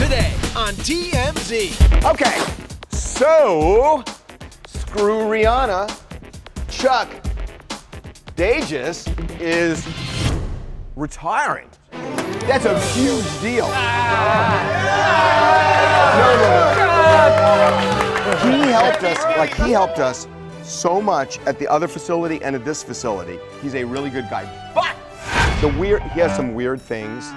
today on TMZ. Okay, so screw Rihanna. Chuck Dages is retiring. That's a huge deal. No. He helped us so much at the other facility and at this facility. He's a really good guy. But he has some weird things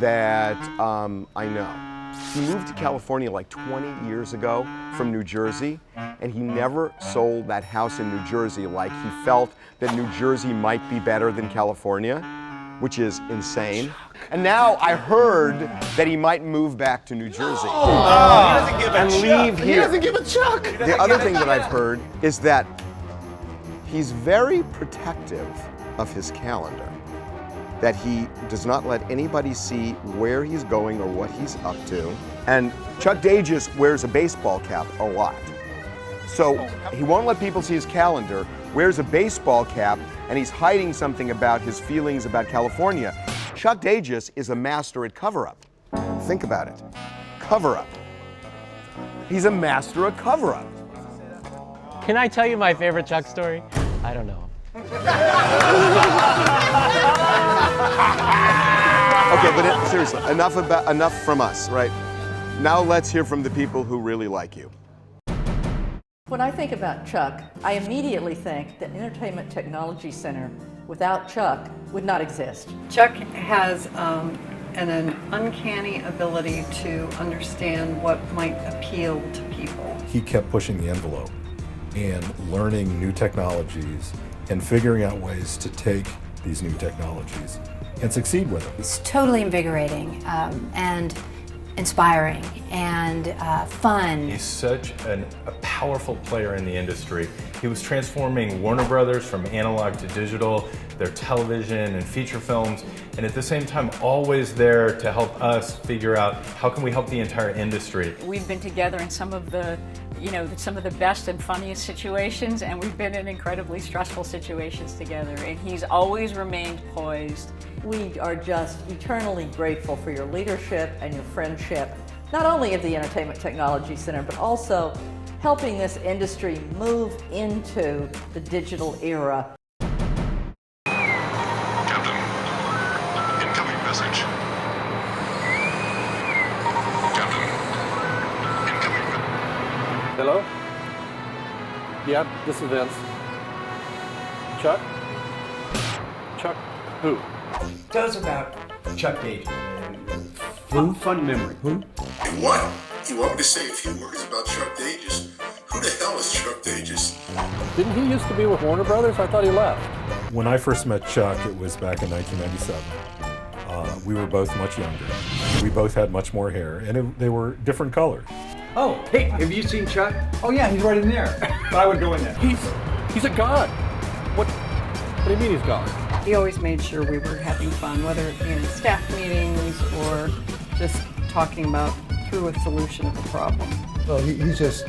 that I know. He moved to California like 20 years ago from New Jersey, and he never sold that house in New Jersey like he felt that New Jersey might be better than California, which is insane. And now I heard that he might move back to New Jersey and leave here. He doesn't give a chuck. The other thing that I've heard is that he's very protective of his calendar, that he does not let anybody see where he's going or what he's up to. And Chuck Dages wears a baseball cap a lot. So he won't let people see his calendar, wears a baseball cap, and he's hiding something about his feelings about California. Chuck Dages is a master at cover-up. Think about it. Cover-up. He's a master at cover-up. Can I tell you my favorite Chuck story? I don't know. Okay, but seriously, enough from us, right? Now let's hear from the people who really like you. When I think about Chuck, I immediately think that Entertainment Technology Center without Chuck would not exist. Chuck has an uncanny ability to understand what might appeal to people. He kept pushing the envelope and learning new technologies and figuring out ways to take these new technologies and succeed with them. It's totally invigorating and inspiring and fun. He's such a powerful player in the industry. He was transforming Warner Brothers from analog to digital, their television and feature films, and at the same time always there to help us figure out how can we help the entire industry. We've been together in some of the best and funniest situations, and we've been in incredibly stressful situations together, and he's always remained poised. We are just eternally grateful for your leadership and your friendship, not only of the Entertainment Technology Center, but also helping this industry move into the digital era. Captain, incoming message. Captain, incoming. Hello? Yep, this is Vince. Chuck? Chuck who? Tell us about Chuck Dages. Fun memory. Who? And what? You want me to say a few words about Chuck Dages? Who the hell is Chuck Dages? Didn't he used to be with Warner Brothers? I thought he left. When I first met Chuck, it was back in 1997. We were both much younger. We both had much more hair, and they were different colors. Oh, hey, have you seen Chuck? Oh yeah, he's right in there. But I would go in there. He's a god. What do you mean he's god? He always made sure we were having fun, whether it be in staff meetings or just talking about through a solution of a problem. Well, he's just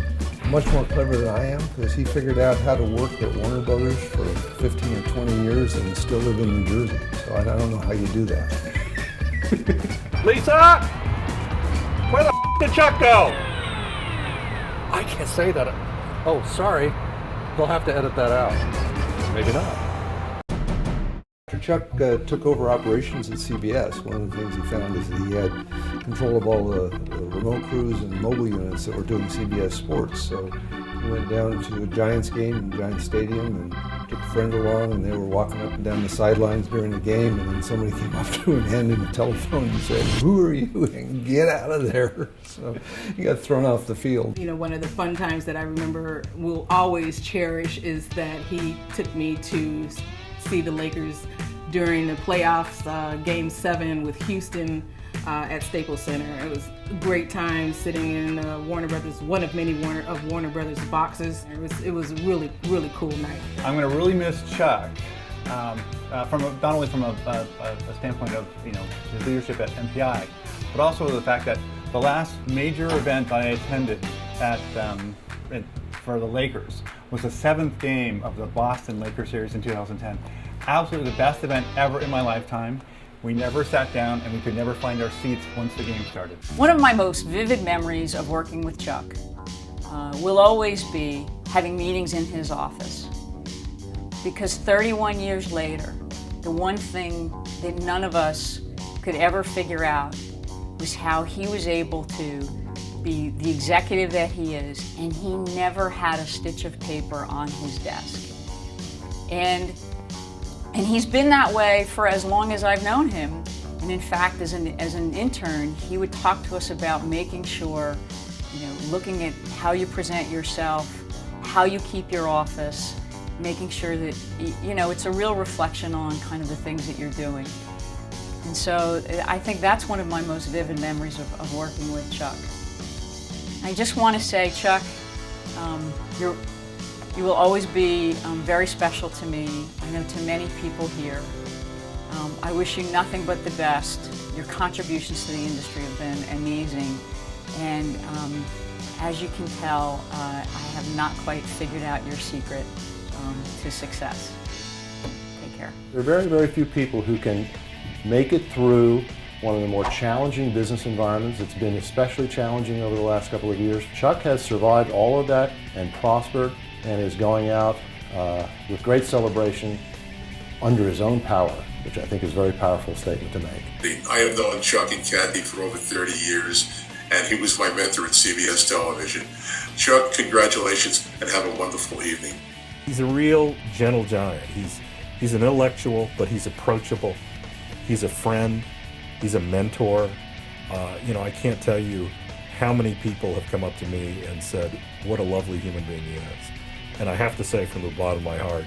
much more clever than I am, because he figured out how to work at Warner Brothers for 15 or 20 years and still live in New Jersey. So I don't know how you do that. Lisa! Where the did Chuck go? I can't say that. Oh, sorry. They'll have to edit that out. Maybe not. After Chuck took over operations at CBS, one of the things he found is that he had control of all the remote crews and mobile units that were doing CBS Sports. So he went down to a Giants game in Giants Stadium and took a friend along, and they were walking up and down the sidelines during the game, and then somebody came up to him and handed him a telephone and said, "Who are you? And get out of there." So he got thrown off the field. You know, one of the fun times that I remember will always cherish is that he took me to see the Lakers during the playoffs, Game 7 with Houston at Staples Center. It was a great time sitting in Warner Brothers, one of many Warner Brothers boxes. It was a really, really cool night. I'm going to really miss Chuck, not only from a standpoint of his leadership at MPI, but also the fact that the last major event that I attended for the Lakers was the 7th game of the Boston Lakers series in 2010. Absolutely the best event ever in my lifetime. We never sat down, and we could never find our seats once the game started. One of my most vivid memories of working with Chuck will always be having meetings in his office. Because 31 years later, the one thing that none of us could ever figure out was how he was able to be the executive that he is, and he never had a stitch of paper on his desk. And he's been that way for as long as I've known him. And in fact, as an intern, he would talk to us about making sure, looking at how you present yourself, how you keep your office, making sure that, it's a real reflection on kind of the things that you're doing. And so I think that's one of my most vivid memories of working with Chuck. I just want to say, Chuck, you will always be very special to me. I know to many people here. I wish you nothing but the best. Your contributions to the industry have been amazing. And as you can tell, I have not quite figured out your secret to success. Take care. There are very, very few people who can make it through one of the more challenging business environments. It's been especially challenging over the last couple of years. Chuck has survived all of that and prospered and is going out with great celebration under his own power, which I think is a very powerful statement to make. I have known Chuck and Kathy for over 30 years, and he was my mentor at CBS Television. Chuck, congratulations, and have a wonderful evening. He's a real gentle giant. He's an intellectual, but he's approachable. He's a friend. He's a mentor. I can't tell you how many people have come up to me and said, what a lovely human being he is. And I have to say from the bottom of my heart,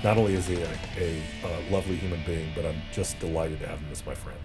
not only is he a lovely human being, but I'm just delighted to have him as my friend.